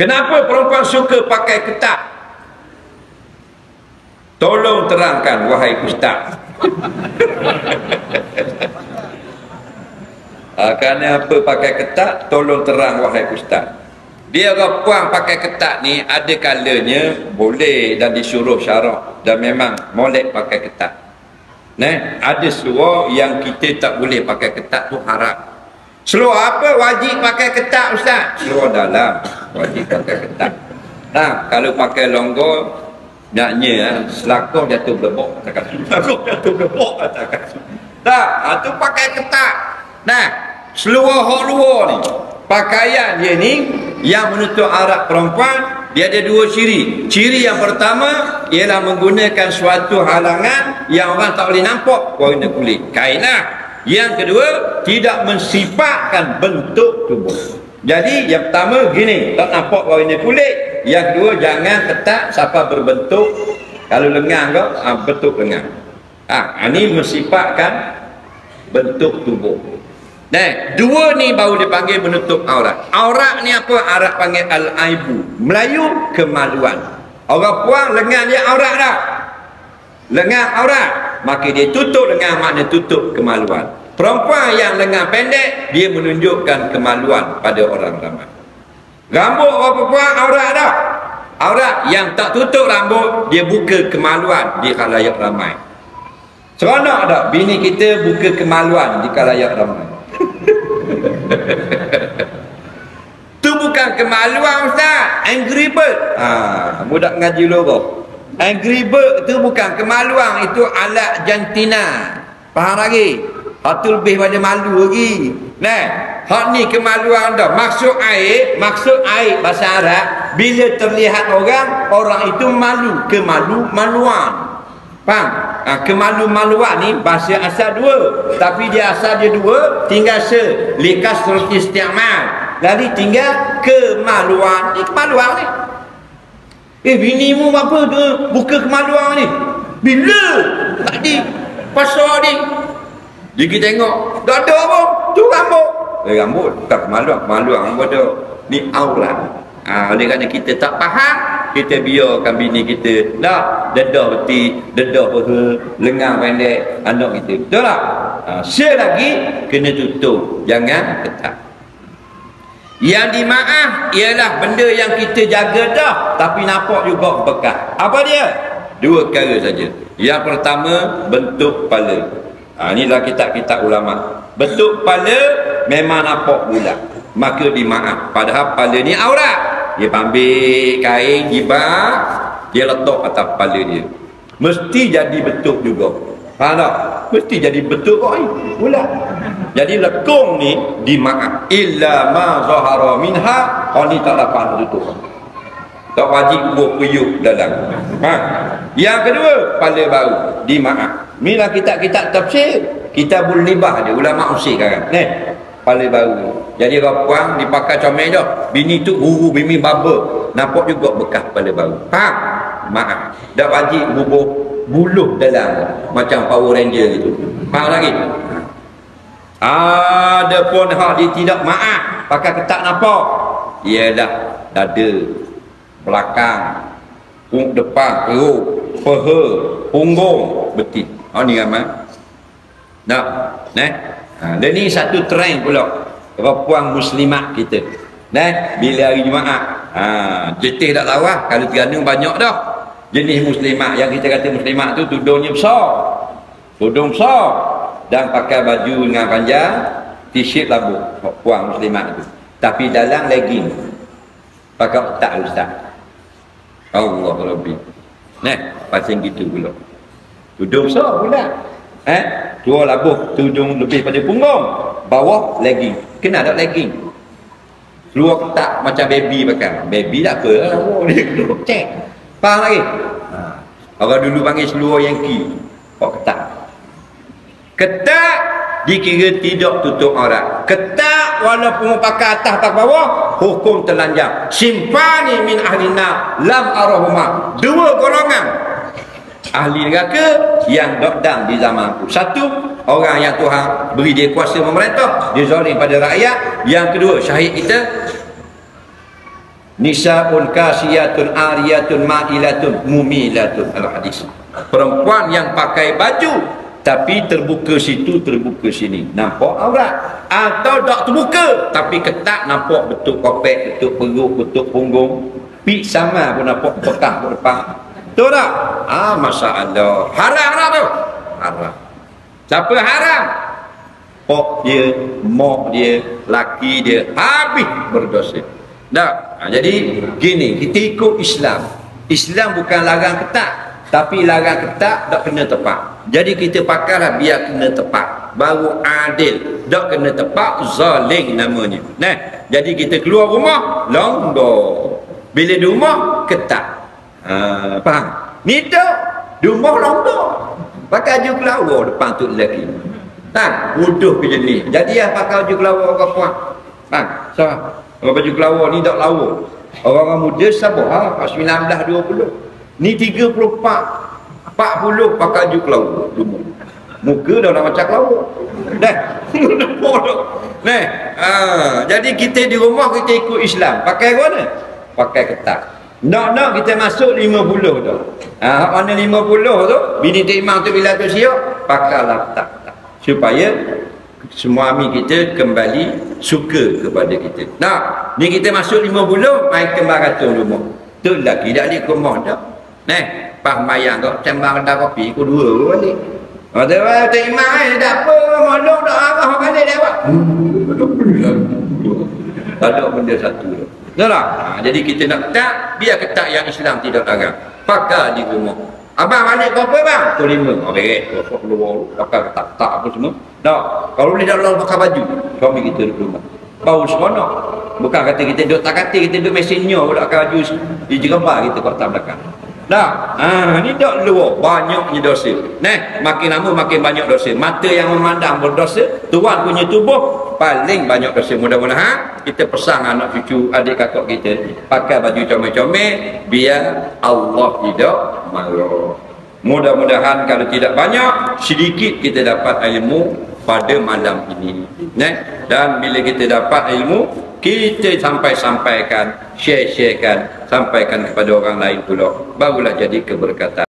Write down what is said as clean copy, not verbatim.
Kenapa perempuan suka pakai ketat? Tolong terangkan wahai ustaz. Kerana apa pakai ketat? Tolong terang wahai ustaz. Dia orang puang pakai ketat ni ada kalanya boleh dan disuruh syarak dan memang molek pakai ketat. Ada seluar yang kita tak boleh pakai ketat tu haram. Seluar apa wajib pakai ketat ustaz? Seluar dalam wajib pakai ketat. Kalau pakai longgor naknya selakor jatuh belebok katakan. Selakor jatuh belebok katakan. Tu pakai ketat. Seluar hak luar ni, pakaian dia ni yang menutup aurat perempuan, dia ada dua ciri. Ciri yang pertama ialah menggunakan suatu halangan yang orang tak boleh nampak warna kulit, kain lah. Yang kedua, tidak mensifatkan bentuk tubuh. Jadi yang pertama gini, tak nampak warna kulit. Yang kedua, jangan ketat sampai berbentuk, kalau lengan kau bentuk lengan. Ini mensifatkan bentuk tubuh. Dua ni baru dipanggil menutup aurat. Aurat ni apa? Aurat panggil al-aibu, Melayu kemaluan. Orang puang lengan dia aurat dah, lengan aurat, maka dia tutup lengan, makna tutup kemaluan. Perempuan yang lengan pendek, dia menunjukkan kemaluan pada orang ramai. Rambut orang perempuan aurat dah, aurat. Yang tak tutup rambut, dia buka kemaluan di khalayak ramai. Seronok tak bini kita buka kemaluan di khalayak ramai? Tu bukan kemaluan ustaz, angry bird. Budak ngaji logo. Angry bird tu bukan kemaluan, itu alat jantina. Faham lagi? Hak tu lebih pada malu lagi. Hak ni kemaluan dah. Maksud aib bahasa Arab, bila terlihat orang itu malu, kemalu-maluan. Faham? Kemalu-maluan ni bahasa asal dua, tapi dia asal dia dua, tinggal likas seperti istiamal, jadi tinggal kemaluan. Ni kemaluan ni. Binimu apa tu buka kemaluan ni? Bila? Tadi pasal ni dia tengok tak ada apa tu, rambut. Rambut bukan kemaluan, kemaluan apa tu? Ni aurat. Oleh kerana kita tak faham, kita biarkan bini kita dedah peti, dedah peha, lengan pendek anak kita. Betul tak? Selagi kena tutup, jangan ketat. Yang dimaaf ialah benda yang kita jaga dah tapi nampak juga bekas. Apa dia? Dua perkara saja. Yang pertama, bentuk kepala. Inilah kitab-kitab ulama. Bentuk kepala memang nampak bulat, maka dimaaf. Padahal kepala ni aurat. Dia ambil kain jibak, dia letak atas kepala dia. Mesti jadi bentuk juga. Faham tak? Mesti jadi bentuk kok ni bulat. Jadi lekung ni dimaaf. Illa ma zahara minha, kau ni tak dapat tutup. Tak wajib buat puyuh dalam. Yang kedua, kepala baru dimaaf. Inilah kitab-kitab tafsir, Kitabul Libah dia, ulama usir sekarang. Kepala baru. Jadi orang puang dipakai comel dah. Bini tu guru bini baba, nampak juga bekas kepala baru. Faham? Maaf. Tak wajib bubuh buluh dalam macam Power Ranger gitu. Faham lagi? Ada pun hak dia tidak maaf, pakai ketat nampak. Ialah dada, belakang, depan, perut, peha, punggung, betis. Ni ramai. Dan ni satu trend pula perempuan muslimat kita. Bila hari Jumaat, jetih tak lawas, kalau Terengganu banyak dah jenis muslimat. Yang kita kata muslimat tu tudungnya besar, tudung besar, dan pakai baju dengan panjang, t-shirt labuh, puang muslimat tu. Tapi dalam legging, pakai otak ustaz. Allah Rabbi. Pasal gitu pula. Tudung besar pula. Dua labuh, tudung lebih pada punggung, bawah legging. Kena tak legging? Keluar ketat macam baby pakai. Baby tak apa lah, dia keluar cek. Faham lagi? Orang dulu panggil seluar Yankee, kok ketat. Ketat dikira tidak tutup aurat. Ketat walaupun pakai atas tak bawah, hukum telanjang. Simfani min ahlina lam arahuma. Dua golongan ahli neraka yang dam di zaman aku. Satu, orang yang Tuhan beri dia kuasa memerintah, dia zalim pada rakyat. Yang kedua, syahid kita Nisaun kasiyatun ariyatun ma'ilatun mumilatun. Al-hadis. Perempuan yang pakai baju tapi terbuka situ, terbuka sini, nampak aurat. Atau tak terbuka tapi ketat, nampak betul kopek, betul perut, betul punggung, pik sama pun nampak bekas ke depan. Betul tak? Masalah. Haram tu. Haram. Siapa haram? Pok dia, mak dia, laki dia, habis berdosa. Tak? Jadi gini, kita ikut Islam. Islam bukan larang ketat, tapi larang ketat tak kena tepat. Jadi kita pakailah biar kena tepat, baru adil. Tak kena tepat, zalim namanya. Nah, jadi kita keluar rumah longgar, bila di rumah ketat. Faham? Ni tak, di rumah longgar, pakai baju kelawar depan tu lelaki. Tak, bodoh ke jenis. Jadi pakai baju kelawar orang puan. Faham? So, orang baju kelawar ni tak lawa. Orang muda sabar, 19-20. Ni 34, 40 pakai baju kelawar. Muka dah nak macam kelawar. Dah. Nah, jadi kita di rumah kita ikut Islam. Pakai mana? Pakai ketat. Nak kita masuk 50 tu. Mana 50 tu, bini timang tu bila tu siap, pakailah ketat. Supaya suami kita kembali suka kepada kita. Nah, ni kita masuk 50, main kembang ratung rumah. Tu lelaki dah di rumah dah. Nah, pas mayang kau cembang dah kopi, aku dua balik. Ada tak imam tak apa, mondok tak arah balik dia buat. Tak ada benda satu tu. Tahu. Jadi kita nak ketat, biar ketat yang Islam tidak larang. Pakai di rumah. Abang balik berapa bang? Pukul 5. Beres. Kosok keluar. Pakai ketat-ketat apa semua. Tak. Kalau ni dalam pakai baju, suami kita duduk rumah. Bau seronok. Bukan kata kita duduk tak kata, kita duduk mesinnya pun pakai baju di jerabah kita kat atas belakang. Tak. Ni tak luar. Banyaknya dosa. Nah, makin lama makin banyak dosa. Mata yang memandang berdosa, Tuhan punya tubuh paling banyak dosa. Mudah-mudahan kita pesan anak cucu, adik kakak kita pakai baju comel-comel biar Allah tidak marah. Mudah-mudahan kalau tidak banyak, sedikit kita dapat ilmu pada malam ini. Dan bila kita dapat ilmu, kita sampaikan, share-sharekan, sampaikan kepada orang lain pula, barulah jadi keberkatan.